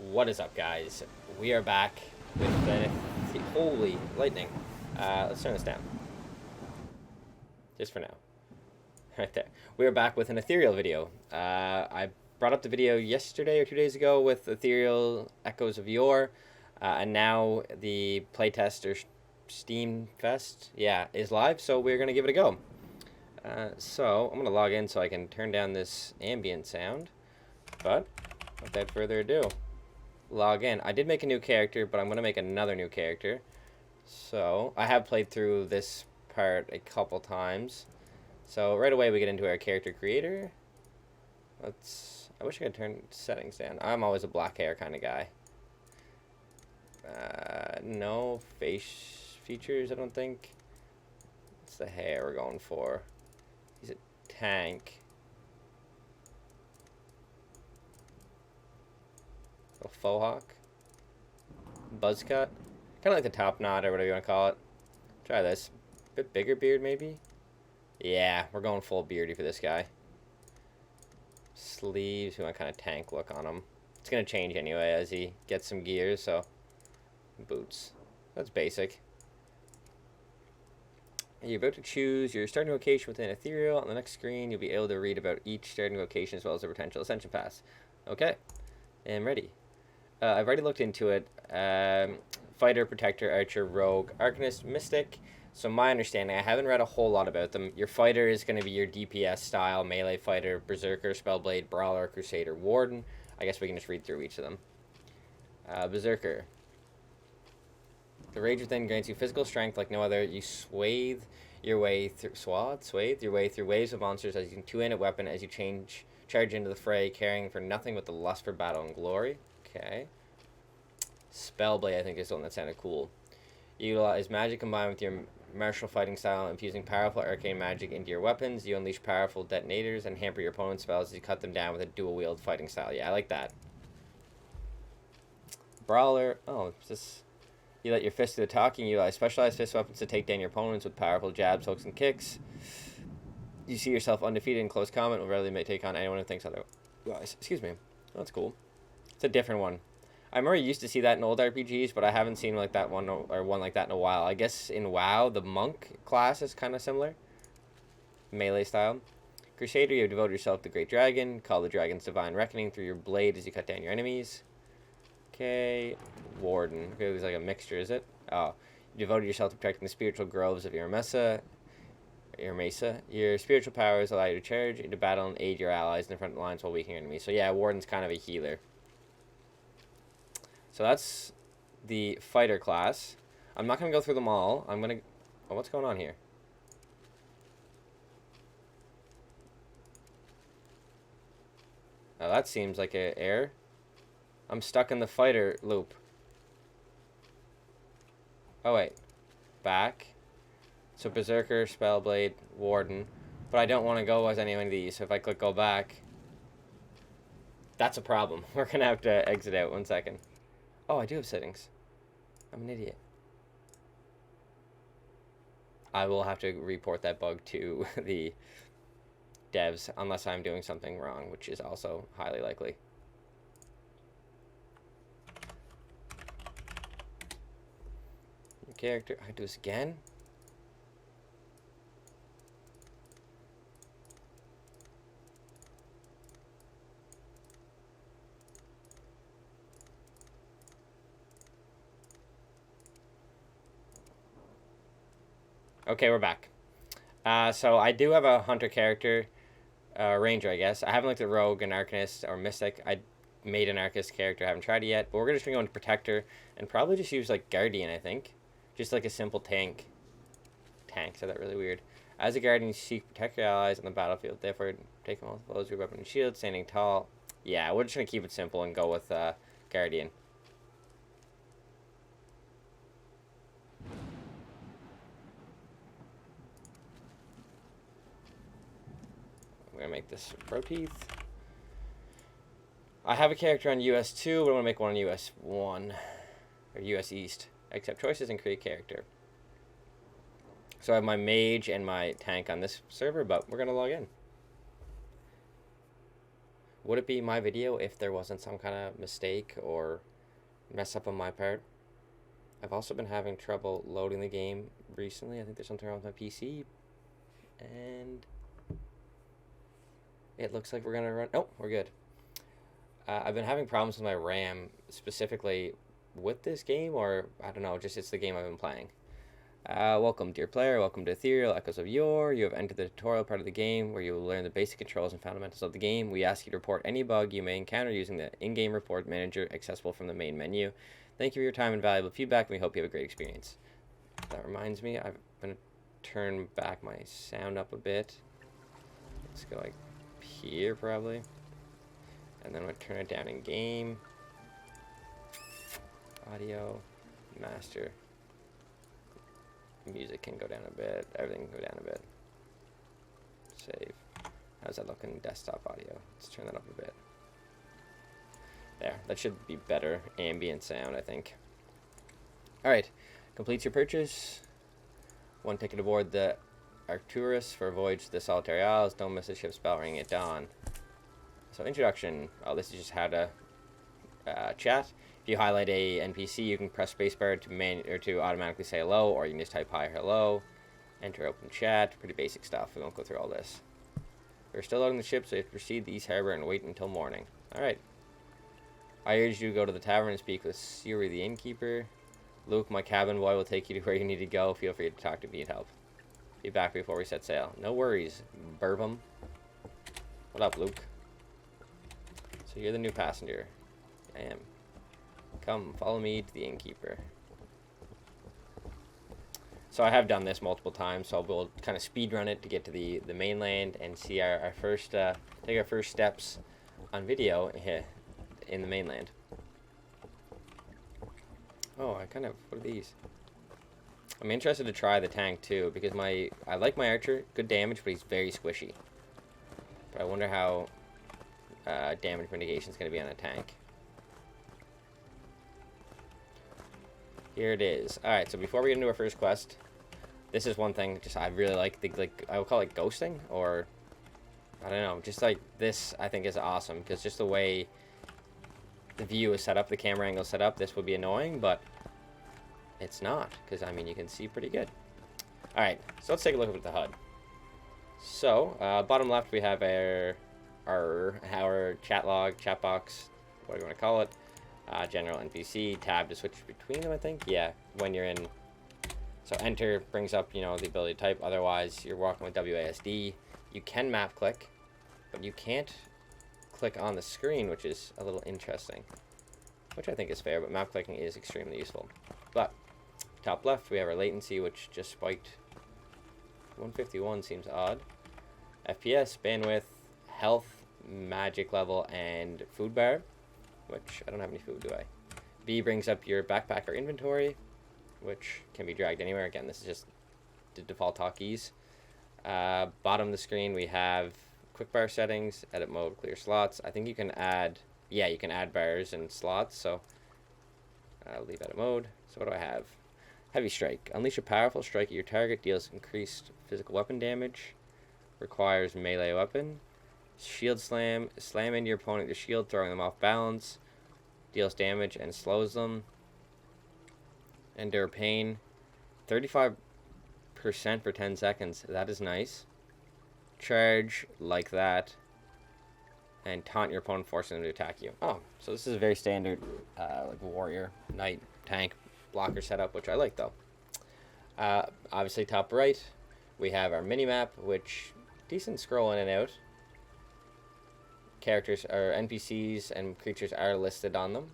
What is up, guys? We are back with the holy lightning. Let's turn this down, just for now. Right there. We are back with an Ethereal video. I brought up the video yesterday or 2 days ago with Ethereal Echoes of Yore, and now the playtest or Steam Fest, is live. So we're gonna give it a go. So I'm gonna log in so I can turn down this ambient sound. But without further ado, log in. I did make a new character, but I'm going to make another new character. So I have played through this part a couple times. So right away we get into our character creator. I wish I could turn settings down. I'm always a black hair kind of guy. No face features, I don't think. It's the hair we're going for. He's a tank. A faux hawk. Buzz cut. Kind of like the top knot or whatever you want to call it. Try this. Bit bigger beard, maybe? Yeah, we're going full beardy for this guy. Sleeves. We want kind of tank look on him. It's going to change anyway as he gets some gears, so. Boots. That's basic. You're about to choose your starting vocation within Ethereal. On the next screen, you'll be able to read about each starting vocation as well as the potential ascension pass. Okay. And ready. I've already looked into it. Fighter, Protector, Archer, Rogue, Arcanist, Mystic. So my understanding, I haven't read a whole lot about them. Your fighter is going to be your DPS style, melee fighter, Berserker, Spellblade, Brawler, Crusader, Warden. I guess we can just read through each of them. Berserker. The Rage Within grants you physical strength like no other. You swathe your way through waves of monsters as you two-handed weapon as you charge into the fray, caring for nothing but the lust for battle and glory. Okay. Spellblade, I think, is the one that sounded cool. You utilize magic combined with your martial fighting style, infusing powerful arcane magic into your weapons. You unleash powerful detonators and hamper your opponent's spells as you cut them down with a dual-wield fighting style. Yeah, I like that. Brawler. Oh, is this... You let your fist do the talking. You utilize specialized fist weapons to take down your opponents with powerful jabs, hooks, and kicks. You see yourself undefeated in close combat and rarely may take on anyone who thinks otherwise. Excuse me. That's cool. It's a different one. I remember you used to see that in old RPGs, but I haven't seen like that one or one like that in a while. I guess in WoW, the monk class is kind of similar. Melee style. Crusader, you have devoted yourself to the Great Dragon. Call the dragon's divine reckoning through your blade as you cut down your enemies. Okay. Warden. Okay, there's like a mixture, is it? Oh. You devoted yourself to protecting the spiritual groves of your mesa. Your spiritual powers allow you to charge into battle and aid your allies in the front lines while weakening enemies. So yeah, Warden's kind of a healer. So that's the fighter class. I'm not going to go through them all. I'm going to... Oh, what's going on here? Oh, that seems like an error. I'm stuck in the fighter loop. Oh, wait. Back. So Berserker, Spellblade, Warden. But I don't want to go as any of these. So if I click go back... That's a problem. We're going to have to exit out. 1 second. Oh, I do have settings. I'm an idiot. I will have to report that bug to the devs unless I'm doing something wrong, which is also highly likely. Character. I do this again. Okay, we're back. So I do have a hunter character, ranger, I guess. I haven't looked at rogue and arcanist or mystic. I made an arcanist character. I haven't tried it yet. But we're just gonna go into protector and probably just use like guardian. I think, just like a simple tank. Said that really weird. As a guardian, you seek protect your allies on the battlefield. Therefore, take them all blows your weapon and shield, standing tall. Yeah, we're just gonna keep it simple and go with guardian. I'm gonna make this pro teeth. I have a character on US 2, but I'm gonna make one on US 1 or US East. Accept choices and create character. So I have my mage and my tank on this server, but we're gonna log in. Would it be my video if there wasn't some kind of mistake or mess up on my part? I've also been having trouble loading the game recently. I think there's something wrong with my PC. And it looks like we're going to run... Oh, we're good. I've been having problems with my RAM, specifically with this game, or I don't know, just it's the game I've been playing. Welcome, dear player. Welcome to Ethyrial, Echoes of Yore. You have entered the tutorial part of the game where you will learn the basic controls and fundamentals of the game. We ask you to report any bug you may encounter using the in-game report manager accessible from the main menu. Thank you for your time and valuable feedback, and we hope you have a great experience. That reminds me, I'm going to turn back my sound up a bit. Let's go like here, probably. And then I'm going to turn it down in game. Audio, master. Music can go down a bit. Everything can go down a bit. Save. How's that looking? Desktop audio. Let's turn that up a bit. There. That should be better ambient sound, I think. Alright. Completes your purchase. 1 ticket aboard the Arcturus for a voyage to the Solitary Isles. Don't miss the ship spell ring at dawn. So introduction. Oh, this is just how to chat. If you highlight a NPC, you can press spacebar to automatically say hello, or you can just type hi, hello. Enter open chat. Pretty basic stuff. We won't go through all this. We're still loading the ship, so you have to proceed to East Harbor and wait until morning. Alright. I urge you to go to the tavern and speak with Yore the innkeeper. Luke, my cabin boy, will take you to where you need to go. Feel free to talk to me if you need help. Be back before we set sail. No worries, Burbum. What up, Luke? So you're the new passenger. I am. Come, follow me to the innkeeper. So I have done this multiple times, so we'll kind of speed run it to get to the mainland and see our first, take our first steps on video in the mainland. Oh, what are these? I'm interested to try the tank too, because I like my archer, good damage, but he's very squishy. But I wonder how damage mitigation is going to be on a tank. Here it is. Alright, so before we get into our first quest, this is one thing I really like, I would call it ghosting, or, I don't know, just like this I think is awesome, because just the way the view is set up, the camera angle is set up, this would be annoying, but it's not, because, I mean, you can see pretty good. Alright, so let's take a look at the HUD. So, bottom left we have our chat log, chat box, what do you want to call it. General NPC, tab to switch between them, I think. Yeah, when you're in. So enter brings up, the ability to type. Otherwise, you're walking with WASD. You can map click, but you can't click on the screen, which is a little interesting. Which I think is fair, but map clicking is extremely useful. But, top left, we have our latency, which just spiked. 151 seems odd. FPS, bandwidth, health, magic level, and food bar. Which, I don't have any food, do I? B brings up your backpack or inventory, which can be dragged anywhere. Again, this is just the default hotkeys. Bottom of the screen, we have quick bar settings, edit mode, clear slots. I think you can add, you can add bars and slots, so I'll leave edit mode. So what do I have? Heavy strike. Unleash a powerful strike at your target, deals increased physical weapon damage, requires melee weapon. Shield slam. Slam into your opponent with your shield, throwing them off balance. Deals damage and slows them. Endure pain. 35% for 10 seconds. That is nice. Charge like that. And taunt your opponent, forcing them to attack you. Oh, so this is a very standard like warrior, knight, tank, blocker setup, which I like though. Obviously top right, we have our mini-map, which decent scroll in and out. Characters or NPCs and creatures are listed on them.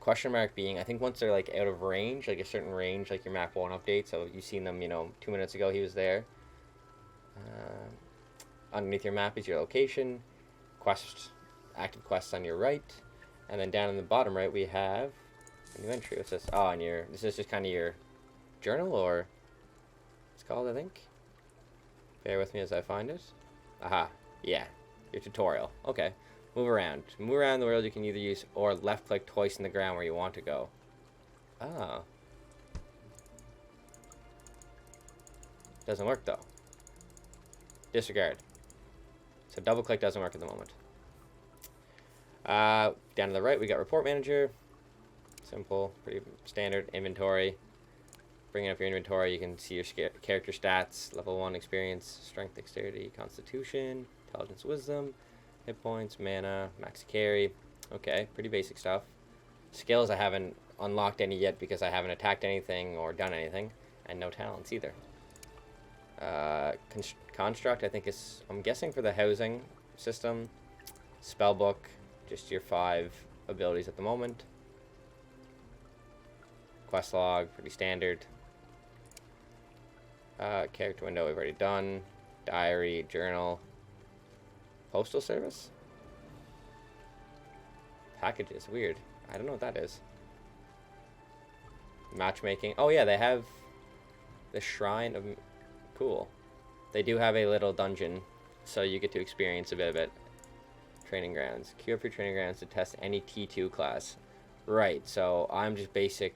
Question mark being, I think once they're like out of range, like a certain range, like your map won't update. So you've seen them, 2 minutes ago he was there. Underneath your map is your location, active quests on your right, and then down in the bottom right we have a new entry. What's this? Oh, this is just kind of your journal, or it's called, I think. Bear with me as I find it. Aha, yeah. Your tutorial. Okay. Move around. To move around the world, you can either use or left click twice in the ground where you want to go. Ah. Doesn't work though. Disregard. So double click doesn't work at the moment. Down to the right, we got Report Manager. Simple, pretty standard. Inventory. Bringing up your inventory, you can see your character stats. Level 1 experience, strength, dexterity, constitution, intelligence, wisdom, hit points, mana, max carry. Okay, pretty basic stuff. Skills, I haven't unlocked any yet because I haven't attacked anything or done anything. And no talents either. Construct, I think is, I'm guessing for the housing system. Spellbook, just your 5 abilities at the moment. Quest log, pretty standard. Character window, we've already done. Diary, journal. Postal service? Packages, weird. I don't know what that is. Matchmaking. Oh yeah, they have the Shrine of... Cool. They do have a little dungeon, so you get to experience a bit of it. Training grounds. Queue up your training grounds to test any T2 class. Right, so I'm just basic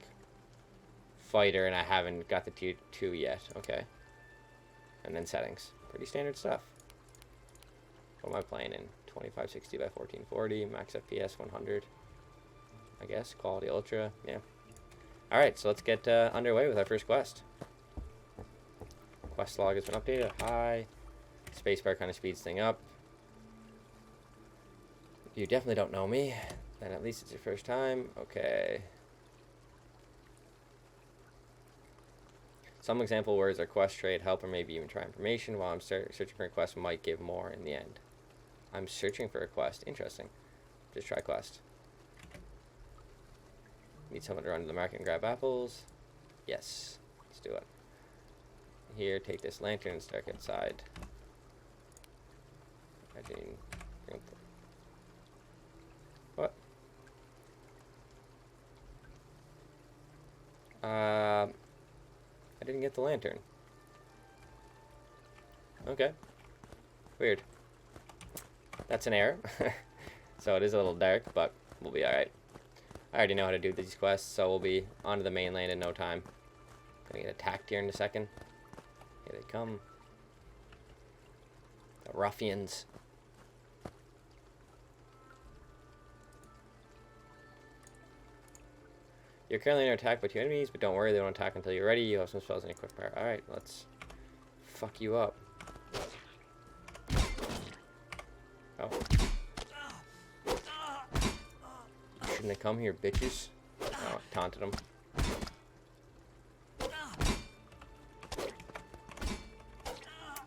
fighter and I haven't got the T2 yet. Okay. And then settings. Pretty standard stuff. What am I playing in? 2560 by 1440. Max FPS 100. I guess. Quality Ultra. Yeah. Alright, so let's get underway with our first quest. Quest log has been updated. Hi. Spacebar kind of speeds thing up. You definitely don't know me. Then at least it's your first time. Okay. Some example words are quest, trade, help, or maybe even try information. While I'm searching for a quest, might give more in the end. I'm searching for a quest. Interesting. Just try quest. Need someone to run to the market and grab apples. Yes. Let's do it. Here, take this lantern and start outside. What? I didn't get the lantern. Okay. Weird. That's an error. So it is a little dark, but we'll be alright. I already know how to do these quests, so we'll be onto the mainland in no time. Gonna get attacked here in a second. Here they come. The ruffians. You're currently under attack by 2 enemies, but don't worry, they won't attack until you're ready. You have some spells in your quick power. Alright, let's fuck you up. Oh. Shouldn't have come here, bitches. Oh, taunted them.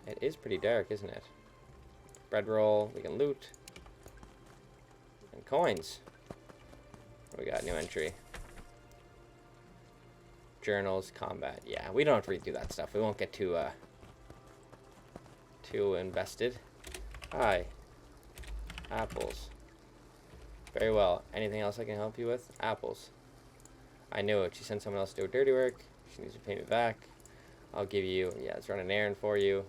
It is pretty dark, isn't it? Bread roll, we can loot. And coins. We got new entry. Journals, combat. Yeah, we don't have to read through that stuff. We won't get too invested. Hi. Apples. Very well. Anything else I can help you with? Apples. I knew it. She sent someone else to do her dirty work. She needs to pay me back. I'll give you... Yeah, let's run an errand for you.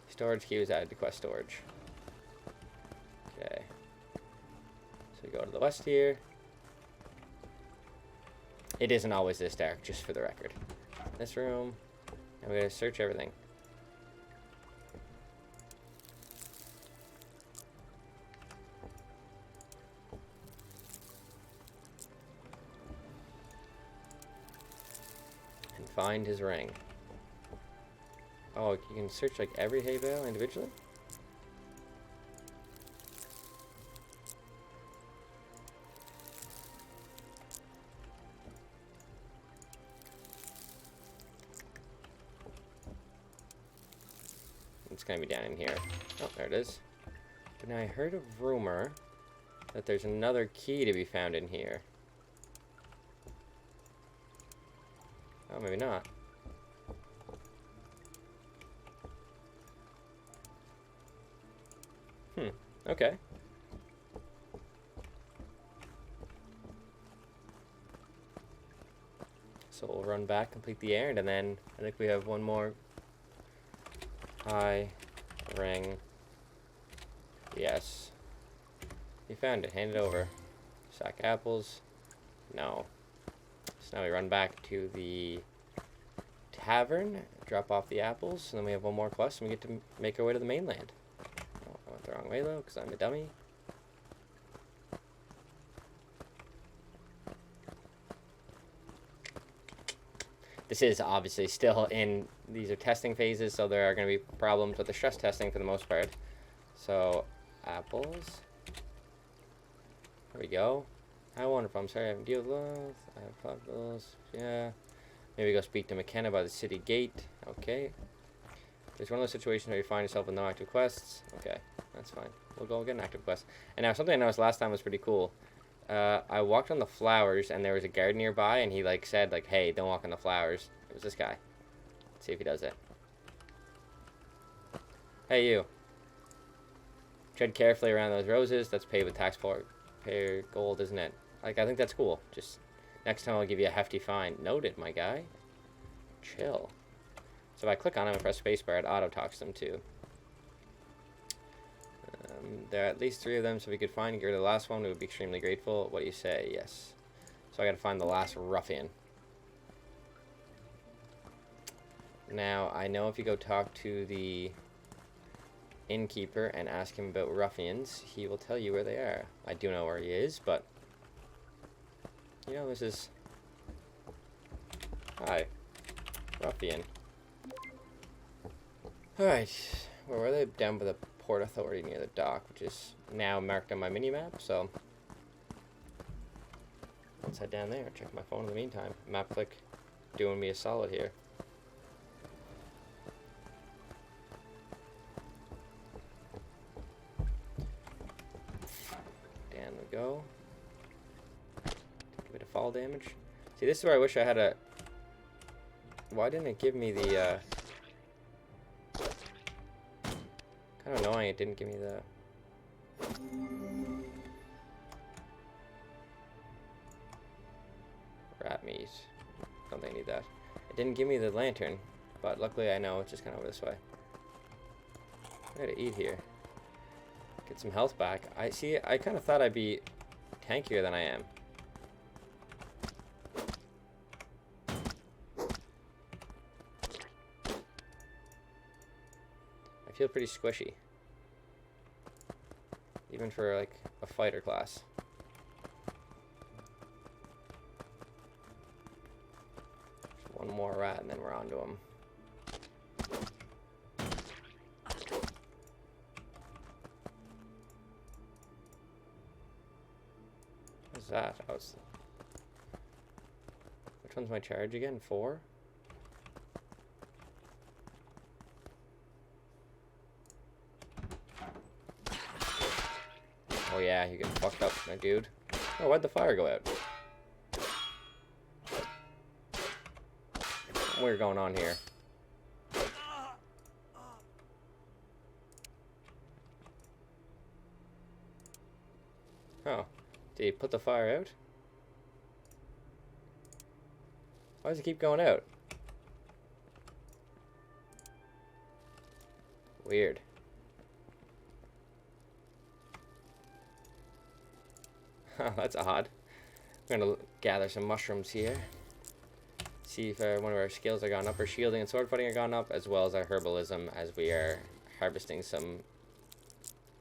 Storage key was added to quest storage. Okay. So we go to the west here. It isn't always this dark, just for the record. This room. And we're going to search everything. And find his ring. Oh, you can search like every hay bale individually? It's gonna be down in here. Oh, there it is. But now I heard a rumor that there's another key to be found in here. Oh, maybe not. Okay. So we'll run back, complete the errand, and then I think we have one more. Hi. Ring. Yes. You found it. Hand it over. Sack apples. No. So now we run back to the tavern. drop off the apples, and then we have one more quest, and we get to make our way to the mainland. Oh, I went the wrong way, though, because I'm a dummy. This is obviously still in, these are testing phases, so there are going to be problems with the stress testing for the most part. So, apples. There we go. How wonderful. I'm sorry I haven't dealt with. I have problems. Yeah. Maybe go speak to McKenna by the city gate. Okay. There's one of those situations where you find yourself with no active quests. Okay, that's fine. We'll go get an active quest. And now something I noticed last time was pretty cool. I walked on the flowers, and there was a guard nearby, and he like said like, "Hey, don't walk on the flowers." It was this guy. Let's see if he does it. Hey, you. Tread carefully around those roses. That's paid with taxpayer gold, isn't it? Like, I think that's cool. Just next time I'll give you a hefty fine. Noted, my guy. Chill. So if I click on him and press spacebar, it auto-talks them too. There are at least 3 of them, so if we could find and get rid of the last one, we would be extremely grateful. What do you say? Yes. So I gotta find the last ruffian. Now, I know if you go talk to the innkeeper and ask him about ruffians, he will tell you where they are. I do know where he is, but you know, this is... Hi. Ruffian. Alright. Where were they? Down by the Port Authority near the dock, which is now marked on my mini-map, so let's head down there. Check my phone in the meantime. Map click doing me a solid here. Down we go. Take a bit of fall damage. See, this is where I wish I had a... Why didn't it give me the, kind of annoying it didn't give me the... Rat meat. Don't think I need that. It didn't give me the lantern, but luckily I know it's just kind of over this way. I gotta eat here. Get some health back. I kind of thought I'd be tankier than I am. I feel pretty squishy. Even for like a fighter class. Just one more rat and then we're on to him. What's that? Oh, it's... Which one's my charge again? 4? Oh yeah, you get fucked up, my dude. Oh, why'd the fire go out? Something weird going on here. Oh, did he put the fire out? Why does it keep going out? Weird. That's odd. We're gonna gather some mushrooms here. See if one of our skills are gone up. Our shielding and sword fighting are gone up, as well as our herbalism, as we are harvesting some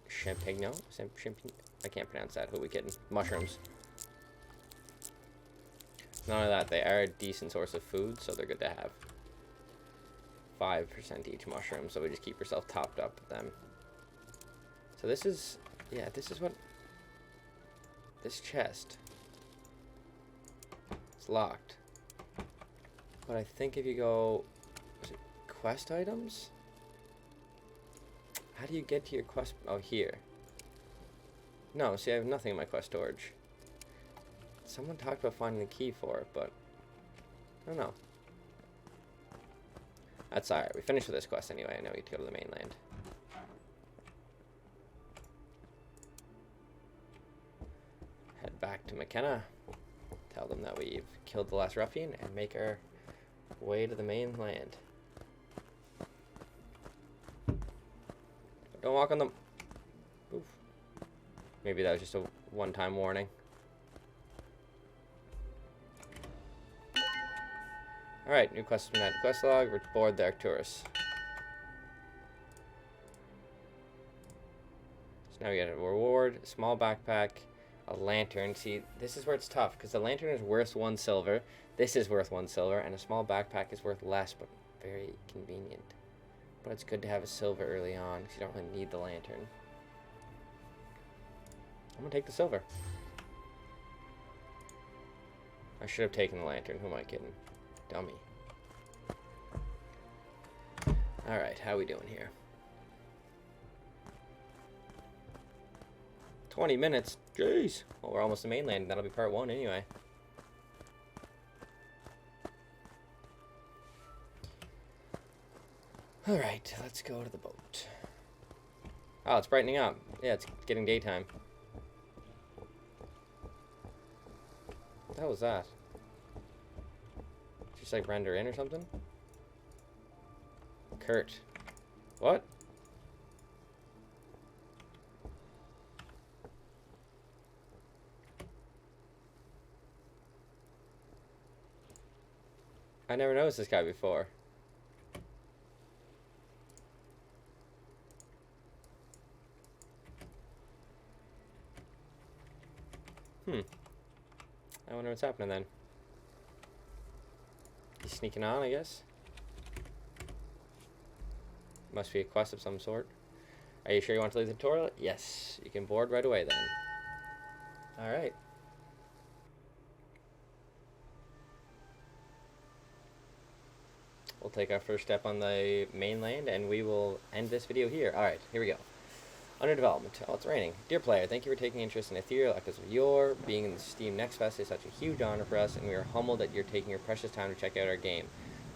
champignon. I can't pronounce that. Who are we kidding? Mushrooms. None of that. They are a decent source of food, so they're good to have. 5% each mushroom, so we just keep yourself topped up with them. So this is, yeah, this is what. This chest. It's locked. But I think if you go... Is it quest items? How do you get to your quest... Oh, here. No, see, I have nothing in my quest storage. Someone talked about finding the key for it, but... I don't know. That's alright. We finished with this quest anyway. I know we need to go to the mainland. Head back to McKenna. Tell them that we've killed the last ruffian and make our way to the mainland. Don't walk on them. Oof. Maybe that was just a one-time warning. Alright, new quest from that quest log. Board the Arcturus. So now we get a reward, a small backpack, a lantern. See, this is where it's tough, because the lantern is worth 1 silver. This is worth 1 silver, and a small backpack is worth less, but very convenient. But it's good to have a silver early on, because you don't really need the lantern. I'm going to take the silver. I should have taken the lantern. Who am I kidding? Dummy. Alright, how we doing here? 20 minutes. Jeez. Well, we're almost to mainland. That'll be part 1 anyway. Alright, let's go to the boat. Oh, it's brightening up. Yeah, it's getting daytime. What the hell was that? Just like render in or something? Kurt. What? I never noticed this guy before. I wonder what's happening then. He's sneaking on, I guess. Must be a quest of some sort. Are you sure you want to leave the tutorial? Yes. You can board right away then. Alright. We'll take our first step on the mainland and we will end this video here. Alright, here we go. Under development. Oh, it's raining. Dear player, thank you for taking interest in Ethyrial Echoes of Yore. Being in the Steam Next Fest is such a huge honor for us, and we are humbled that you're taking your precious time to check out our game.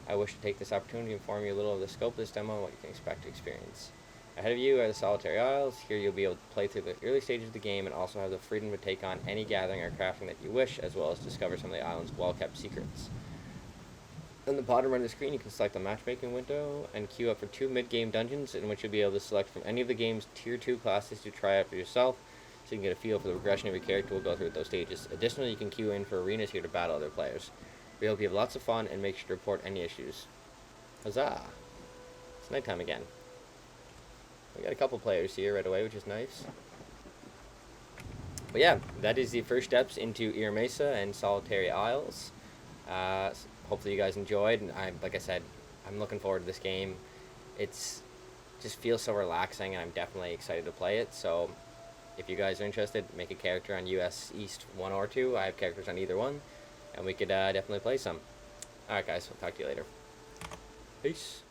I wish to take this opportunity to inform you a little of the scope of this demo and what you can expect to experience. Ahead of you are the Solitary Isles. Here you'll be able to play through the early stages of the game and also have the freedom to take on any gathering or crafting that you wish, as well as discover some of the island's well-kept secrets. On the bottom right of the screen, you can select the matchmaking window and queue up for 2 mid-game dungeons in which you'll be able to select from any of the game's Tier 2 classes to try out for yourself, so you can get a feel for the progression of your character. We'll go through those stages. Additionally, you can queue in for arenas here to battle other players. We hope you have lots of fun and make sure to report any issues. Huzzah! It's nighttime again. We got a couple players here right away, which is nice. But yeah, that is the first steps into Yore Mesa and Solitary Isles. Hopefully you guys enjoyed, and like I said, I'm looking forward to this game. It's just feels so relaxing, and I'm definitely excited to play it. So if you guys are interested, make a character on US East 1 or 2. I have characters on either one, and we could definitely play some. Alright guys, we'll talk to you later. Peace.